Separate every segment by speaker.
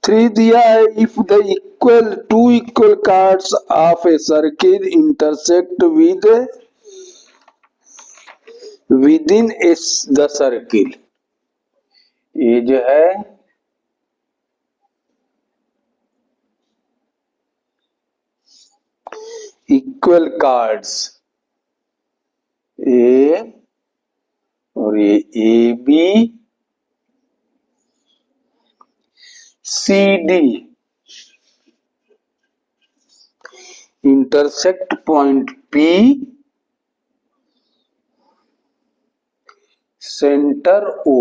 Speaker 1: 3 दिया है, if the equal to equal chords of a circle intersect within the द सर्किल। ये जो है इक्वल कार्ड्स ए और ये A B C D intersect point P center O.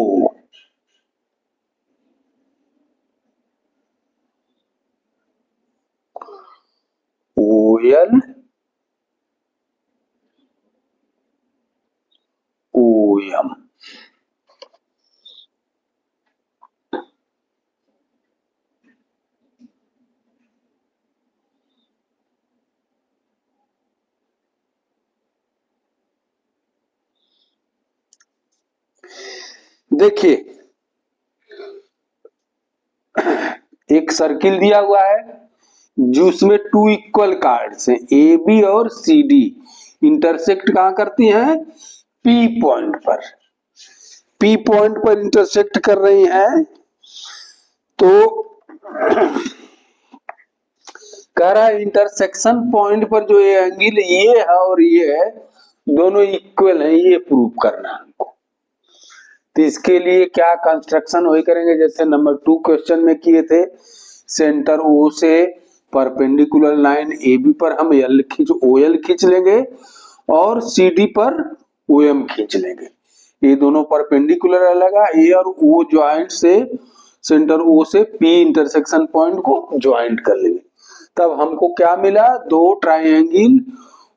Speaker 1: OL OM देखिए एक सर्किल दिया हुआ है जिसमें 2 इक्वल कार्ड्स हैं, ए बी और सी डी इंटरसेक्ट कहां करती हैं? पी पॉइंट पर। पी पॉइंट पर इंटरसेक्ट कर रही हैं। तो कह रहा है इंटरसेक्शन पॉइंट पर जो ये एंगल ये है और ये है दोनों इक्वल हैं, ये प्रूव करना है हमको। तो इसके लिए क्या कंस्ट्रक्शन वही करेंगे जैसे नंबर 2 क्वेश्चन में किए थे। सेंटर ओ से परपेंडिकुलर लाइन ए बी पर हम OL खींच लेंगे और सी डी पर OM खींच लेंगे। ये दोनों परपेंडिकुलर लगा, ए और ओ ज्वाइंट से सेंटर ओ से पी इंटरसेक्शन पॉइंट को ज्वाइंट कर लेंगे। तब हमको क्या मिला? 2 ट्राइंगल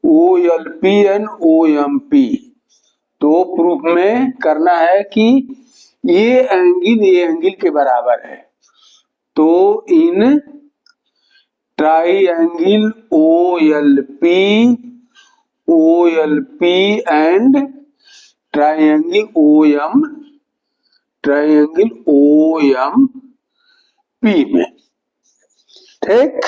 Speaker 1: OLP एंड OMP। तो प्रूफ में करना है कि ये एंगल के बराबर है। तो in triangle OLP and triangle OMP में, ठीक।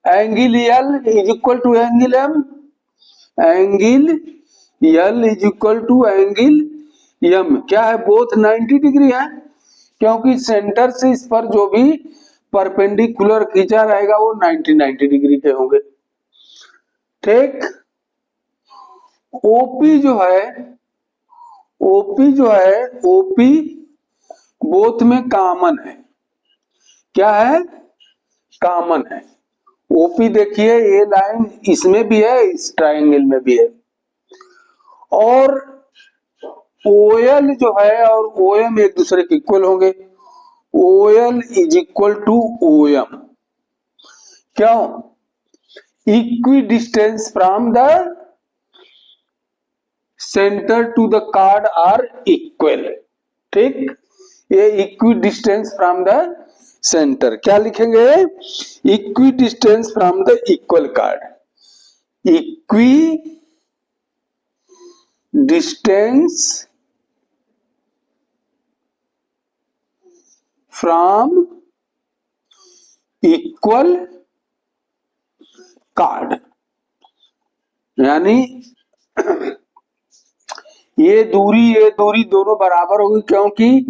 Speaker 1: Angle L is equal to angle M, angle L is equal to angle M। क्या है? बोथ 90 डिग्री है, क्योंकि सेंटर से इस पर जो भी परपेंडिकुलर खींचा रहेगा वो 90 डिग्री के होंगे, ठीक। OP जो है OP बोथ में कॉमन है। क्या है? कॉमन है। OP देखिए ये लाइन इसमें भी है, इस ट्राइंगल में भी है। और OL जो है और OM एक दूसरे के इक्वल होंगे। OL is equal to OM। क्यों? Equidistance from the center to the chord are equal, ठीक। ये equidistance from the center क्या लिखेंगे? Equidistance from the equal chord. Equidistance from equal chord, यानी ये दूरी दोनों बराबर होगी, क्योंकि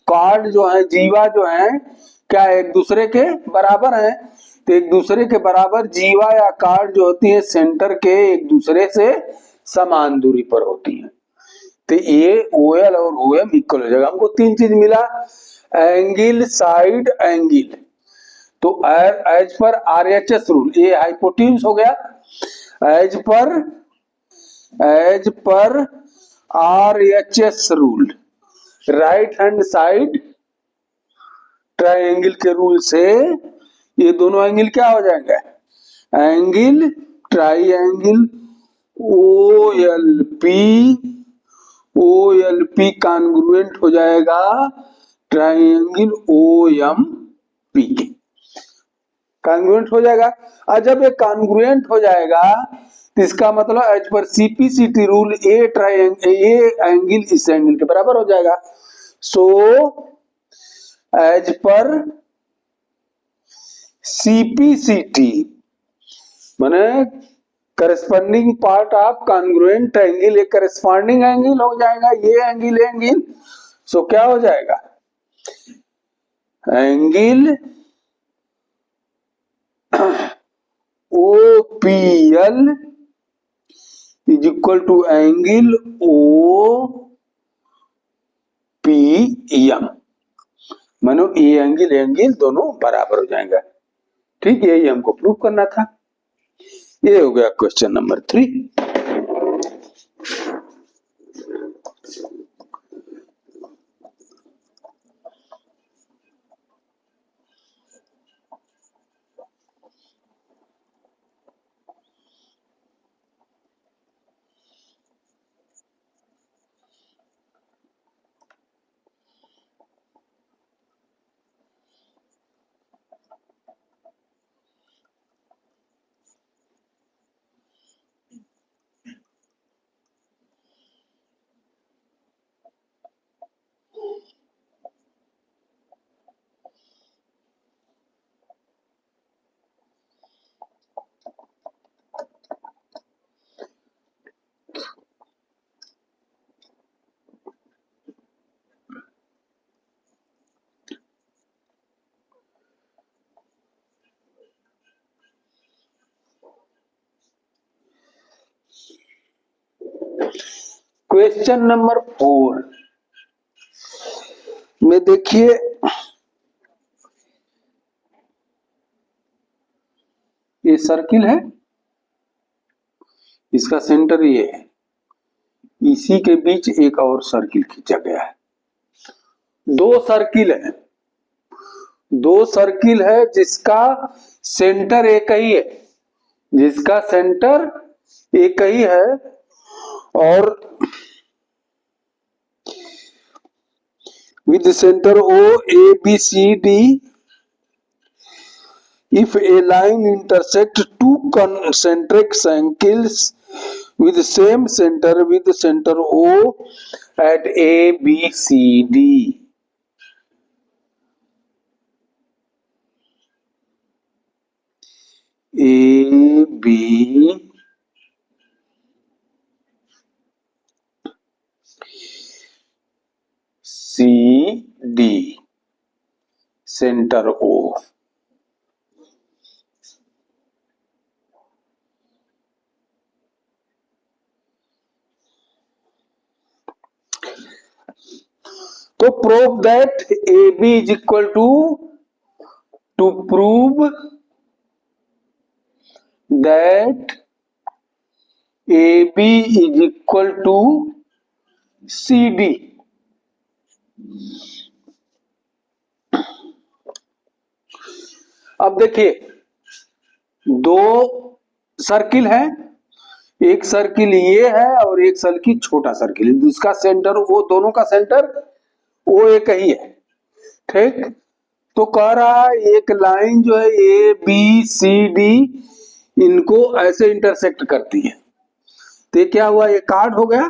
Speaker 1: कार्ड जो है जीवा जो है क्या एक दूसरे के बराबर है। तो एक दूसरे के बराबर जीवा या कार्ड जो होती है सेंटर के एक दूसरे से समान दूरी पर होती है। तो ये OL और OM इक्वल हो जाएगा। हमको 3 चीज मिला, एंगल, साइड, एंगल। तो एज पर RHS रूल, ये हाइपोटेन्यूज हो गया। As per RHS rule, right hand side triangle के रूल से ये दोनों एंगल क्या हो जाएंगे? एंगल ट्राइंगल OLP कॉन्ग्रुएंट हो जाएगा ट्राइंगल OMP के, कॉन्ग्रुएंट हो जाएगा। और जब ये कॉन्ग्रुएंट हो जाएगा तो इसका मतलब एज पर सीपीसीटी रूल ये एंगल इस एंगल के बराबर हो जाएगा। सो एज पर सीपीसीटी माने corresponding part of congruent angle, एक करस्पॉन्डिंग एंगल हो जाएगा, ये एंगल। सो क्या हो जाएगा, angle OPL is equal to angle OPM, मानो ये एंगल दोनों बराबर हो जाएंगे। ठीक, यही हमको प्रूव करना था। ये हो गया क्वेश्चन नंबर 3। क्वेश्चन नंबर 4 में देखिए, ये सर्किल है, इसका सेंटर ये है, इसी के बीच एक और सर्किल खींचा गया है। दो सर्किल है जिसका सेंटर एक ही है, जिसका सेंटर एक ही है, और with the center O, A, B, C, D, if a line intersect two concentric circles with the same center, with the center O at A, B, C, D, A, B, C, D, center O। तो prove that AB is equal to prove that AB is equal to CD। अब देखिए, दो circle है, एक circle ये है और एक सर्किल छोटा सर्किल, जिसका सेंटर वो, दोनों का सेंटर वो एक ही है। ठीक, तो कह रहा है एक लाइन जो है A, B, C, D इनको ऐसे इंटरसेक्ट करती है। तो ये क्या हुआ, ये कार्ड हो गया,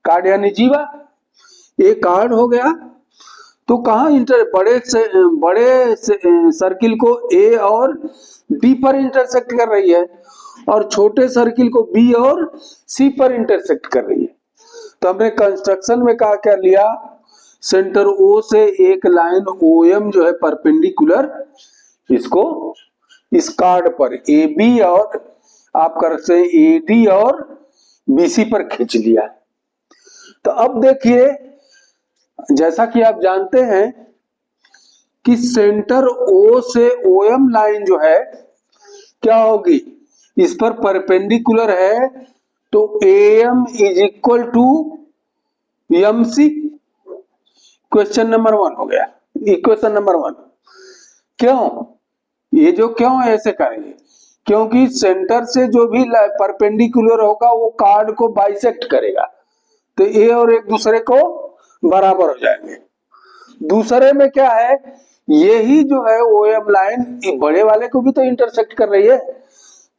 Speaker 1: कार्ड यानी जीवा, ये कार्ड हो गया। तो कहा बड़े सर्किल को A और D पर इंटरसेक्ट कर रही है, और छोटे सर्किल को B और C पर इंटरसेक्ट कर रही है। तो हमने कंस्ट्रक्शन में कहा क्या लिया, सेंटर O से एक लाइन OM जो है परपेंडिकुलर, इसको इस कार्ड पर AB और आप कर सकते हैं AD और BC पर खींच लिया। तो अब देखिए, जैसा कि आप जानते हैं कि सेंटर O से OM लाइन जो है क्या होगी, इस पर परपेंडिकुलर है, तो AM is equal to MC। Question number 1 हो गया, इक्वेशन नंबर 1। क्यों, ये जो क्यों ऐसे करेंगे, क्योंकि सेंटर से जो भी परपेंडिकुलर होगा वो कार्ड को बाइसेक्ट करेगा, तो ए और एक दूसरे को बराबर हो जाएंगे। दूसरे में क्या है, यही जो है OM लाइन बड़े वाले को भी तो इंटरसेक्ट कर रही है,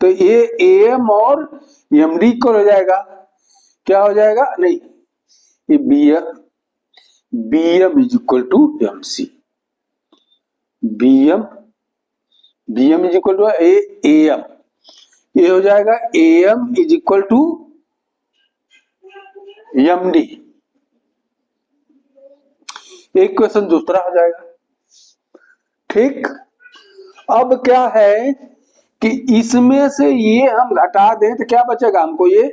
Speaker 1: तो ये AM और MD इक्वल हो जाएगा, क्या हो जाएगा, नहीं ये BM is equal to MC, BM is equal to AM, ये हो जाएगा AM is equal to MD। एक क्वेश्चन दूसरा हो जाएगा। ठीक, अब क्या है कि इसमें से ये हम घटा दें तो क्या बचेगा हमको, ये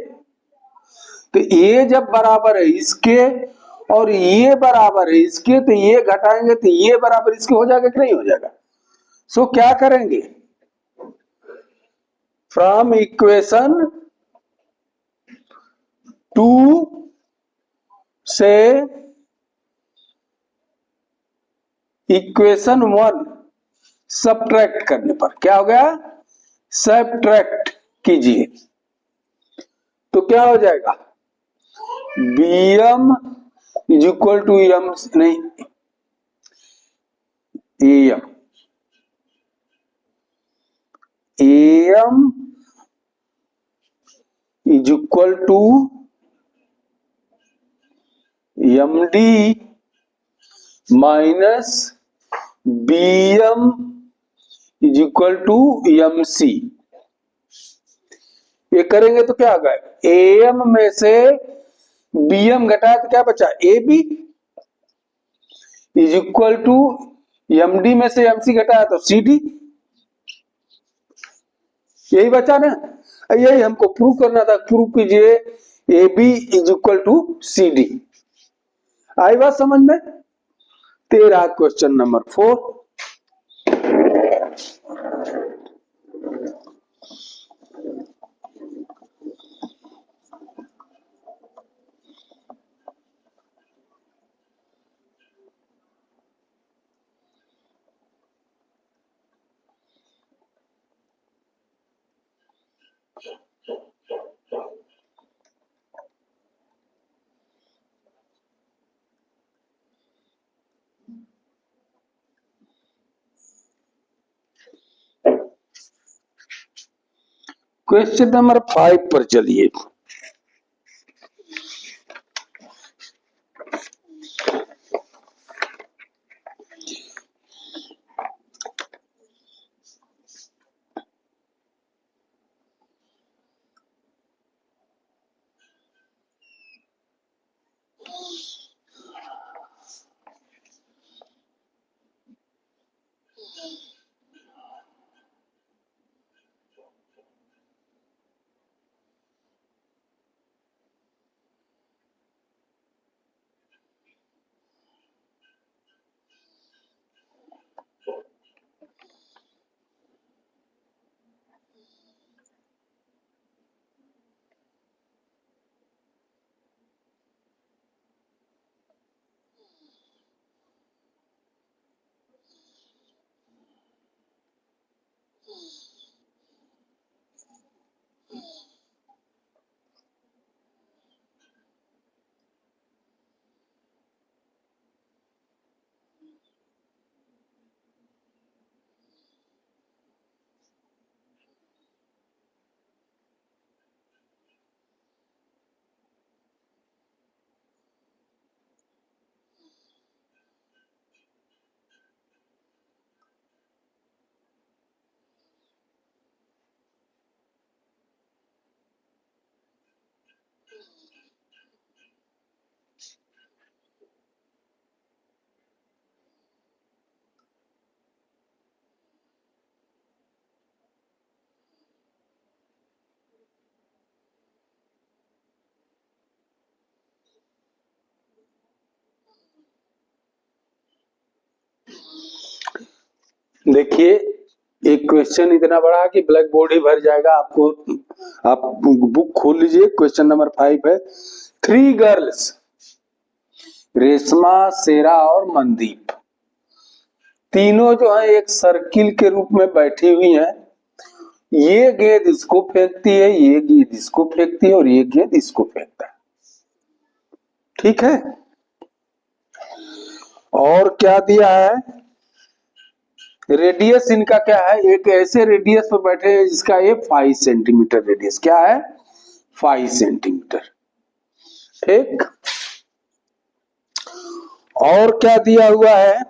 Speaker 1: तो ये जब बराबर है इसके और ये बराबर है इसके, तो ये घटाएंगे तो ये बराबर इसके हो जाएगा कि नहीं हो जाएगा। सो क्या करेंगे, फ्रॉम इक्वेशन 2 से इक्वेशन 1 सब्ट्रैक्ट करने पर क्या हो गया, सब्ट्रैक्ट कीजिए तो क्या हो जाएगा, BM is equal to M, नहीं AM is equal to MD minus BM is equal to MC। ये करेंगे तो क्या होगा, AM में से BM घटाया तो क्या बचा, AB is equal to MD में से MC घटाया तो CD, यही बचा ना, यही हमको प्रूव करना था। प्रूव कीजिए AB is equal to CD। आई बात समझ में। तेरा क्वेश्चन नंबर 4, क्वेश्चन नंबर 5 पर चलिए। देखिए एक क्वेश्चन इतना बड़ा कि ब्लैक बोर्ड ही भर जाएगा आपको। आप बुक खोल लीजिए, क्वेश्चन नंबर 5 है। 3 गर्ल्स, रेशमा, शेरा और मनदीप, तीनों जो है एक सर्किल के रूप में बैठी हुई हैं। ये गेंद इसको फेंकती है, ये गेंद इसको फेंकती है और ये गेंद इसको फेंकता है। ठीक है, और क्या दिया है, रेडियस इनका क्या है, एक ऐसे रेडियस पर बैठे हैं जिसका ये 5 सेंटीमीटर रेडियस, क्या है 5 सेंटीमीटर। ठीक, और क्या दिया हुआ है,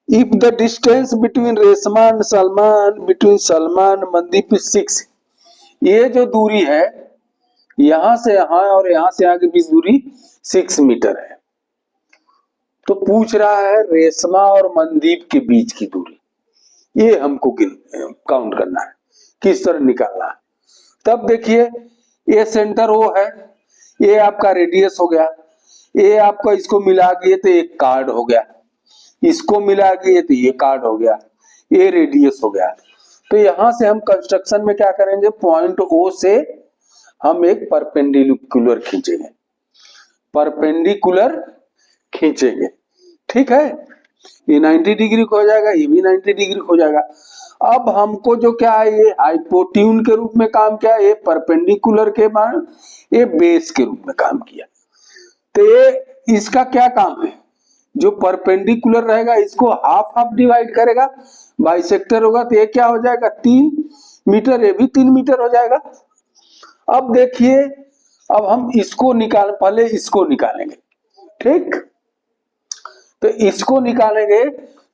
Speaker 1: if the distance between Reshma and Salman, between Salman Mandeep 6, ये जो दूरी है यहां से यहां और यहां से यहां के बीच दूरी 6 मीटर है। तो पूछ रहा है रेशमा और मनदीप के बीच की दूरी, ये हमको काउंट करना है, किस तरह निकालना है। तब देखिए ये सेंटर ओ है, ये आपका रेडियस हो गया, ये आपका इसको मिला के तो एक कार्ड हो गया, इसको मिला के तो ये कार्ड हो गया, ये रेडियस हो गया। तो यहां से हम कंस्ट्रक्शन में क्या करेंगे, पॉइंट ओ से हम एक परपेंडिकुलर खींचेंगे, परपेंडिकुलर खींचेंगे। ठीक है, ये 90 डिग्री को हो जाएगा, ये भी 90 डिग्री हो जाएगा। अब हमको जो क्या है, ये हाइपोट्यून के रूप में काम किया, ये परपेंडिकुलर के बाद ये बेस के रूप में काम किया। तो ये इसका क्या काम है, जो परपेंडिकुलर रहेगा इसको हाफ हाफ डिवाइड करेगा, बाइसेक्टर होगा तो ये क्या हो जाएगा 3 मीटर, ये भी 3 मीटर हो जाएगा। अब देखिए, अब हम इसको निकाल, पहले इसको निकालेंगे। ठीक, तो इसको निकालेंगे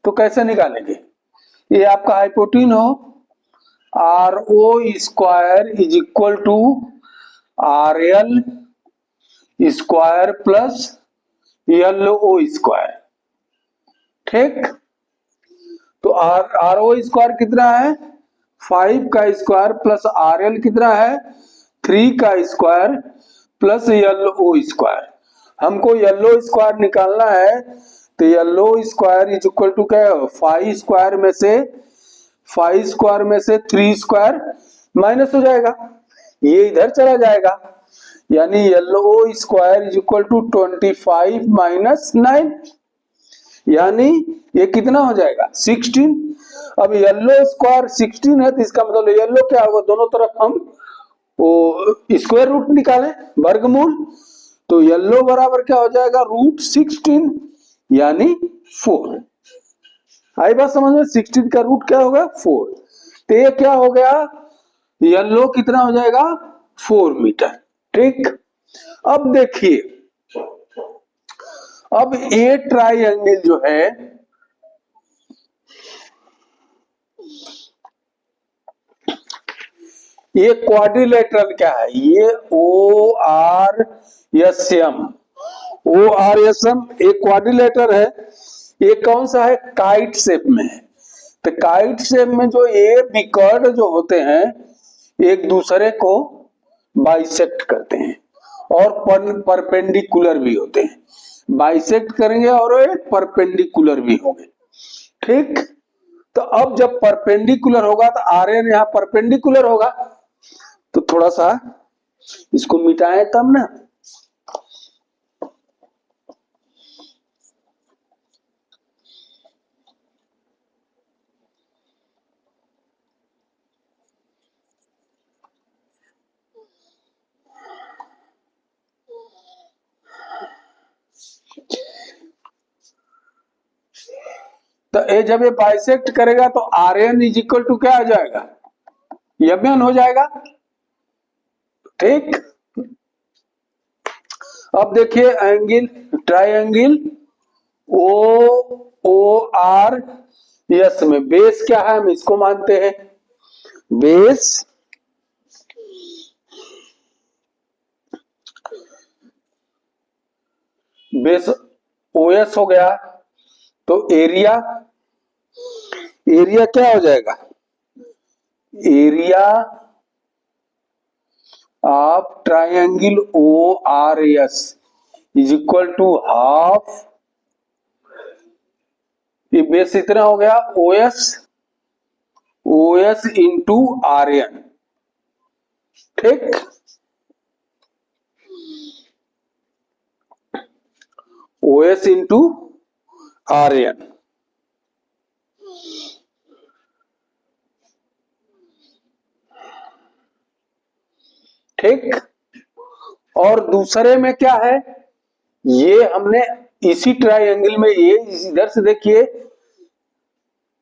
Speaker 1: तो कैसे निकालेंगे, ये आपका हाइपोटीन हो, R O square is equal to R L square plus L O square. ठीक, तो आर ओ स्क्वायर कितना है 5 का स्क्वायर प्लस आर एल कितना है 3 का square plus L O square. हमको येलो स्क्वायर निकालना है, तो yellow square is equal to क्या है, 5 स्क्वायर में से 3 स्क्वायर माइनस हो जाएगा, ये इधर चला जाएगा, यानी yellow square is equal to 25 minus 9, यानी ये कितना हो जाएगा 16। अब येलो स्क्वायर 16 है तो इसका मतलब येलो क्या होगा, दोनों तरफ हम वो स्क्वायर रूट निकालें, वर्गमूल, तो येलो बराबर क्या हो जाएगा √16 यानी 4। आई बात समझ में, 16 का रूट क्या होगा 4, तो ये क्या हो गया, येलो कितना हो जाएगा 4 मीटर। ठीक, अब देखिए, अब ये ट्राइंगल जो है ये क्वाड्रिलेटरल क्या है, ये O R S M, O R S M एक क्वाड्रिलेटर है। ये कौन सा है, काइट शेप में है। तो काइट शेप में जो ये बिकर्ड जो होते हैं एक दूसरे को बाइसेक्ट करते हैं और परपेंडिकुलर भी होते हैं, बाइसेक्ट करेंगे और ये परपेंडिकुलर भी होंगे। ठीक, तो अब जब परपेंडिकुलर होगा तो आर एन यहाँ परपेंडिकुलर होगा, तो थोड़ा सा इसको मिटाएं तब ना। तो ये जब ये बाइसेक्ट करेगा तो R N is equal to क्या आ जाएगा, यमन हो जाएगा। ठीक, अब देखिए angle, triangle O O R S में बेस क्या है, हम इसको मानते हैं बेस, बेस ओ एस हो गया, तो एरिया, एरिया क्या हो जाएगा, area of triangle O R S is equal to half, ये बेस इतना हो गया O S into R N. ठीक, O S into R N. ठीक, और दूसरे में क्या है, ये हमने इसी ट्रायंगल में, ये इधर से देखिए,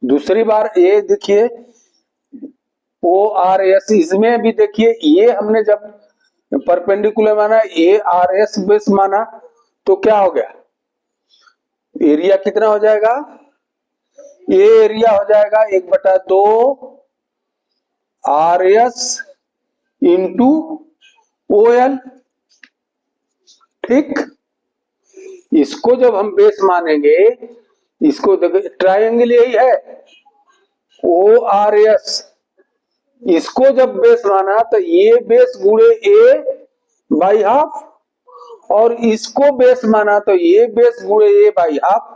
Speaker 1: दूसरी बार ये देखिए ओ आर एस, इसमें भी देखिए ये हमने जब परपेंडिकुलर माना, ए आर एस बेस माना, तो क्या हो गया, एरिया कितना हो जाएगा, ये एरिया हो जाएगा 1/2 R S into O L. ठीक, इसको जब हम बेस मानेंगे, इसको देखो ट्रायंगल यही है ओ आर एस, इसको जब बेस माना तो ये बेस गुणे ए बाई हाफ, और इसको बेस माना तो ये बेस गुणे ए बाई हाफ,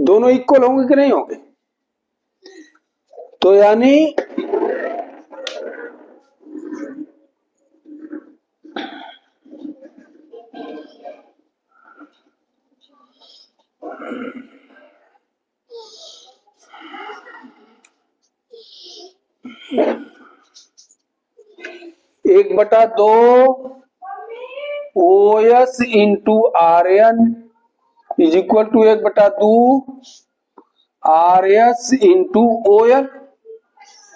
Speaker 1: दोनों इक्वल होंगे कि नहीं होंगे। तो यानी एक बटा दो O S into R N is equal to 1/2 R S into O L,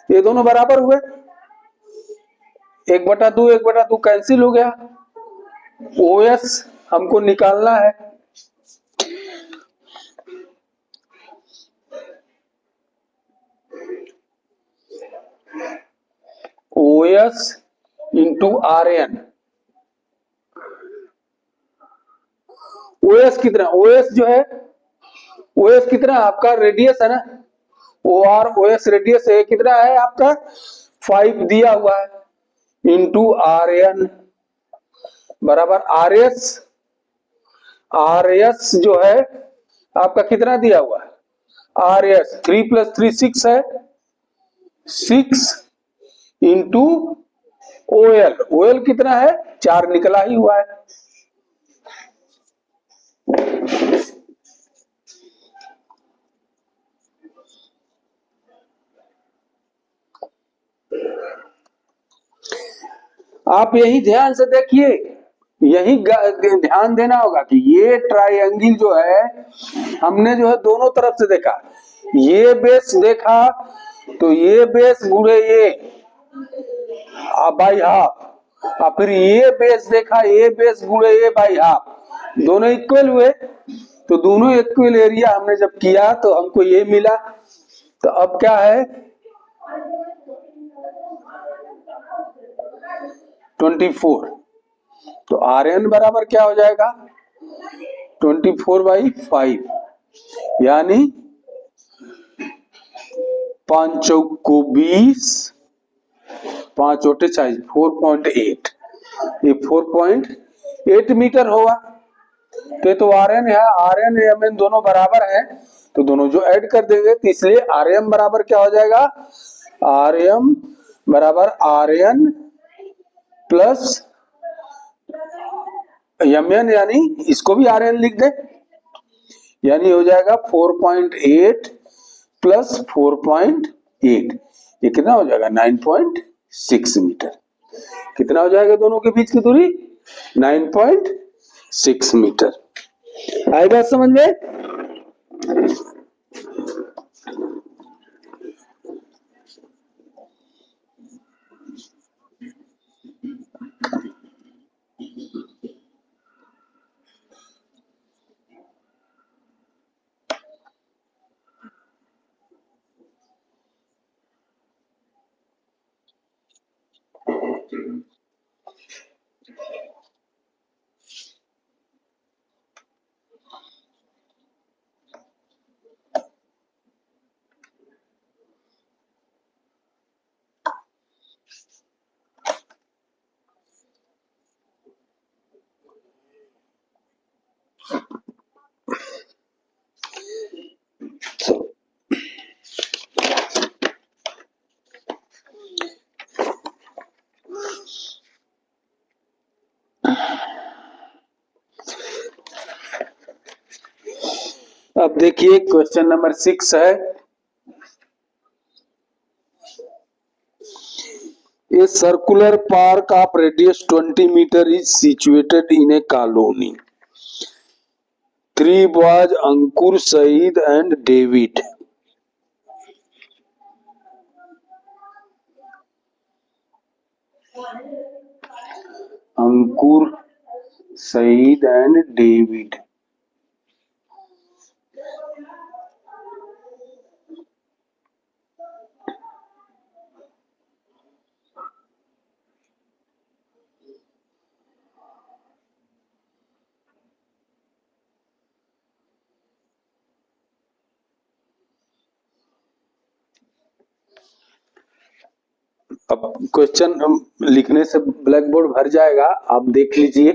Speaker 1: ये दोनों बराबर हुए, 1/2 कैंसिल हो गया, ओ एस हमको निकालना है, O S into R N. OS कितना, ओएस जो है, ओएस कितना आपका रेडियस है ना, ओ आर ओएस रेडियस है, कितना है आपका 5 दिया हुआ है, इंटू आर एन बराबर आर एस, आर एस जो है आपका कितना दिया हुआ है, आर एस 3 + 3 6 है, 6 इंटू ओएल, ओएल कितना है 4 निकला ही हुआ है। आप यही ध्यान से देखिए, यही ध्यान देना होगा कि ये ट्रायंगल जो है हमने जो है दोनों तरफ से देखा, ये बेस देखा तो ये बेस गुणे ये बाई हाफ, और फिर ये बेस देखा, ये बेस गुणे ये बाई हाफ, दोनों इक्वल हुए, तो दोनों इक्वल एरिया हमने जब किया तो हमको ये मिला। तो अब क्या है 24, तो आर एन बराबर क्या हो जाएगा 24/5, यानी 5 चौको 20, 5 × 40 4.8, ये 4.8 मीटर होगा। तो ये तो आर एन है, आर एन एम एन दोनों बराबर है, तो दोनों जो ऐड कर देंगे, तो इसलिए आर एम बराबर क्या हो जाएगा, आर एम बराबर R N plus M N, यानी इसको भी आर एन लिख दे, यानी हो जाएगा 4.8 प्लस 4.8, ये कितना हो जाएगा 9.6 मीटर। कितना हो जाएगा दोनों के बीच की दूरी 9.6 मीटर। आई बात समझ में? अब देखिए क्वेश्चन नंबर 6 है, A circular park of radius 20 meter is situated in a colony. 3 boys Ankur Saeed and David. Ankur Saeed and David. अब क्वेश्चन लिखने से ब्लैक बोर्ड भर जाएगा, आप देख लीजिए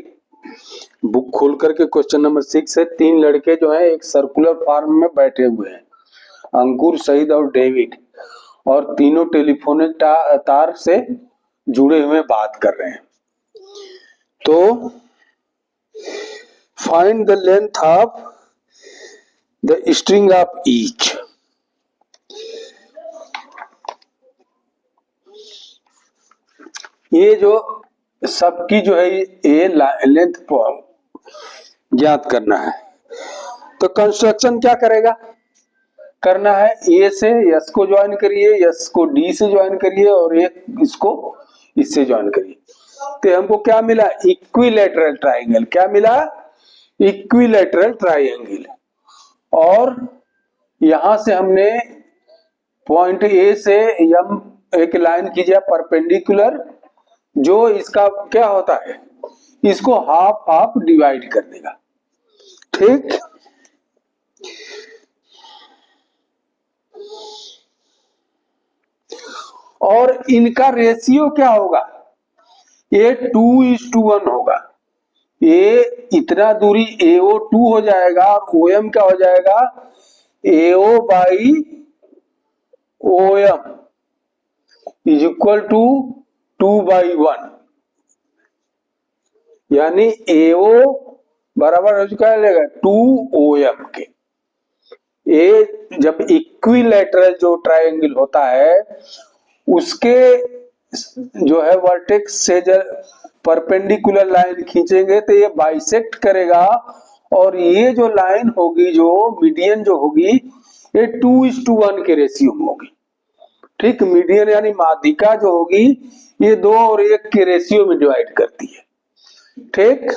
Speaker 1: बुक खोल करके। क्वेश्चन नंबर 6 है, 3 लड़के जो हैं एक सर्कुलर फार्म में बैठे हुए हैं, अंकुर सईद और डेविड, और तीनों टेलीफोनिक तार से जुड़े हुए बात कर रहे हैं। तो find the length of the string of each. ये जो सबकी जो है ये लेंथ ज्ञात करना है। तो कंस्ट्रक्शन क्या करना है, ए से यस को ज्वाइन करिए, यस को डी से ज्वाइन करिए, और इसको इससे ज्वाइन करिए। तो हमको क्या मिला, इक्विलैटरल ट्राइंगल। क्या मिला, इक्विलैटरल ट्राइंगल। और यहां से हमने पॉइंट ए से एम एक लाइन खींचा परपेंडिकुलर, जो इसका क्या होता है, इसको हाफ हाफ डिवाइड कर देगा। ठीक, और इनका रेशियो क्या होगा, ये 2:1 होगा। ये इतना दूरी AO2 हो जाएगा और OM क्या हो जाएगा, AO by OM is equal to 2/1। यानी AO बराबर हो चुका है 2OM के। ये जब इक्विलैटरल जो ट्रायंगल होता है उसके जो है वर्टेक्स से परपेंडिकुलर लाइन खींचेंगे तो ये बाइसेक्ट करेगा, और ये जो लाइन होगी, जो मीडियन जो होगी, ये 2:1 के रेशियो में होगी। ठीक, मीडियन यानी माध्यिका जो होगी ये 2 और 1 के रेशियो में डिवाइड करती है। ठीक,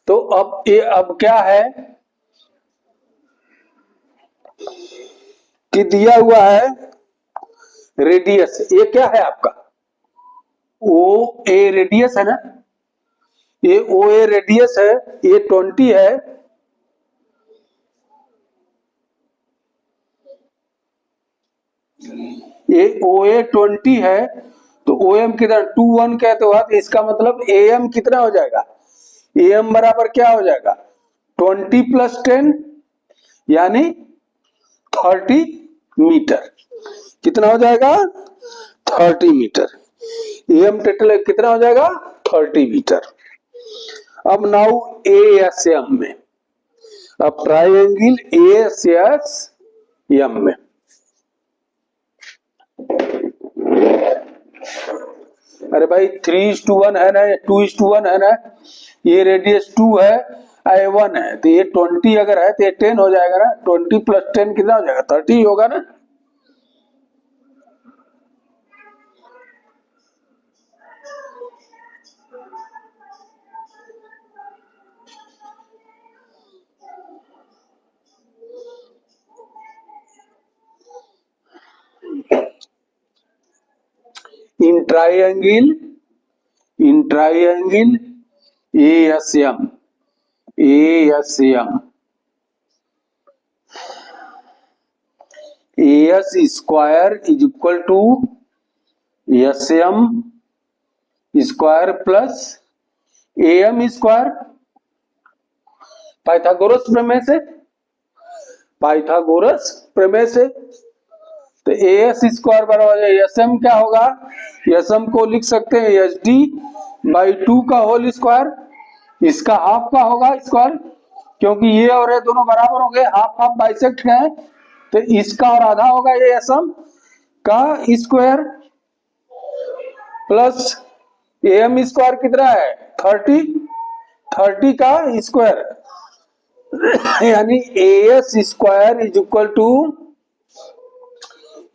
Speaker 1: तो अब क्या है कि दिया हुआ है रेडियस, ये क्या है आपका ओ ए रेडियस है ना, ये ओ ए रेडियस है, ये 20 है, ये ओ ए 20 है। तो ओ एम कितना 2:1 कहते हो, तो इसका मतलब ए एम कितना हो जाएगा, ए एम बराबर क्या हो जाएगा 20 + 10 यानी 30 मीटर। कितना हो जाएगा 30 मीटर। एम टोटल कितना हो जाएगा 30 मीटर। अब नाउ ASM में, अब ट्राइंगल ASM में अरे भाई 3:1 है ना, 2:1 है ना, ये रेडियस 2 है, I 1 है, तो ये 20 अगर है तो ये 10 हो जाएगा ना, 20 + 10 कितना हो जाएगा 30 होगा ना। in triangle ASM AS square is equal to SM square plus AM square। Pythagoras प्रमेय से तो AS स्क्वायर बराबर SM क्या होगा, SM को लिख सकते हैं SD/2 का होल स्क्वायर, इसका हाफ का होगा स्क्वायर, क्योंकि ये और ये दोनों बराबर हो गए, हाफ हाफ बाइसेक्ट है, तो इसका और आधा होगा ये SM का स्क्वायर, प्लस AM स्क्वायर कितना है 30, 30 का स्क्वायर यानी AS square is equal to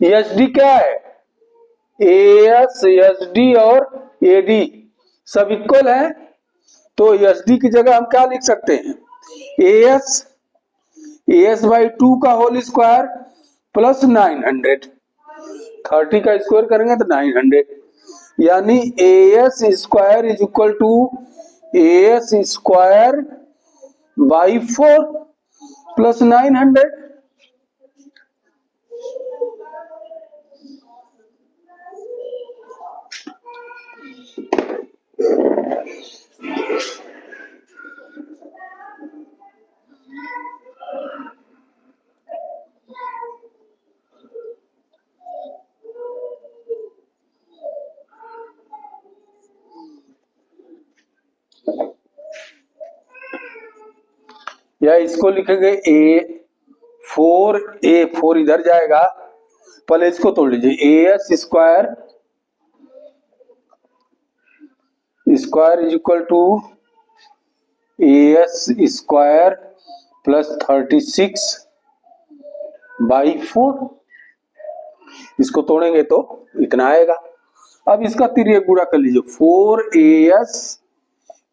Speaker 1: SD क्या है, AS SD और AD सब इक्वल है, तो SD की जगह हम क्या लिख सकते हैं, AS बाई 2 का होल स्क्वायर प्लस 900, 30 का स्क्वायर करेंगे तो 900, यानी AS square is equal to AS square by 4 plus 900। या इसको लिखेंगे A4 इधर जाएगा, पहले इसको तोड़ लीजिए, AS square is equal to AS square plus 36 by 4, इसको तोड़ेंगे तो इतना आएगा। अब इसका तिर्यक गुणा कर लीजिए, 4AS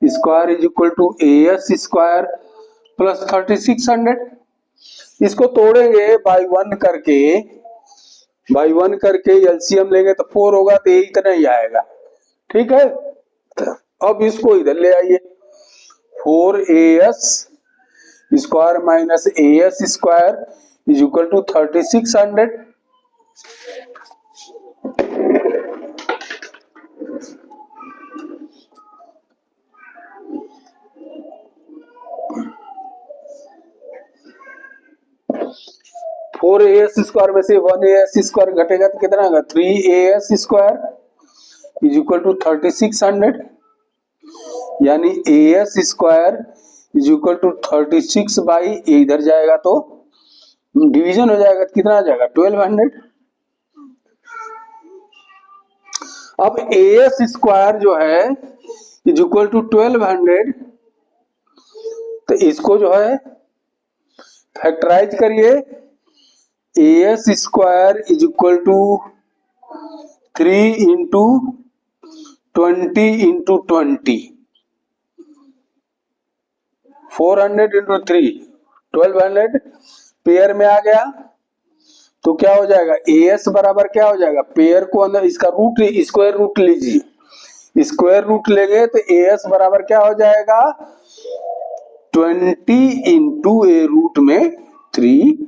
Speaker 1: square is equal to AS square plus 3600, इसको तोड़ेंगे बाई वन करके एलसीएम लेंगे तो 4 होगा, तो ये इतना ही आएगा, ठीक है। अब इसको इधर ले आइए, 4AS square minus AS square is equal to 3600, four AS square में से 1AS स्क्वायर घटेगा तो कितना होगा, 3AS square is equal to 3600, यानी AS square is equal to 36 by इधर जाएगा तो डिवीजन हो जाएगा, तो कितना आ जाएगा 1200। अब AS स्क्वायर जो है इज इक्वल टू 1200, तो इसको जो है फैक्टराइज करिए, AS square is equal to 3 into 20 into 20, 400 into 3 1200 pair में आ गया, तो क्या हो जाएगा, AS बराबर क्या हो जाएगा, पेयर को अंदर इसका रूट स्क्वायर रूट लीजिए, स्क्वायर रूट लेंगे तो AS बराबर क्या हो जाएगा, 20 इंटू ए रूट में 3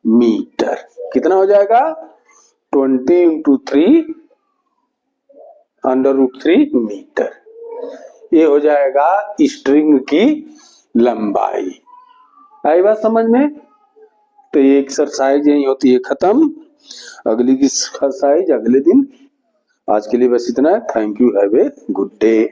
Speaker 1: मीटर, कितना हो जाएगा 20 इंटू 3 अंडर रूट 3 मीटर, ये हो जाएगा स्ट्रिंग की लंबाई। आई बात समझ में। तो ये एक्सरसाइज यही होती है खत्म, अगली की एक्सरसाइज अगले दिन। आज के लिए बस इतना है। Thank you, have a good day.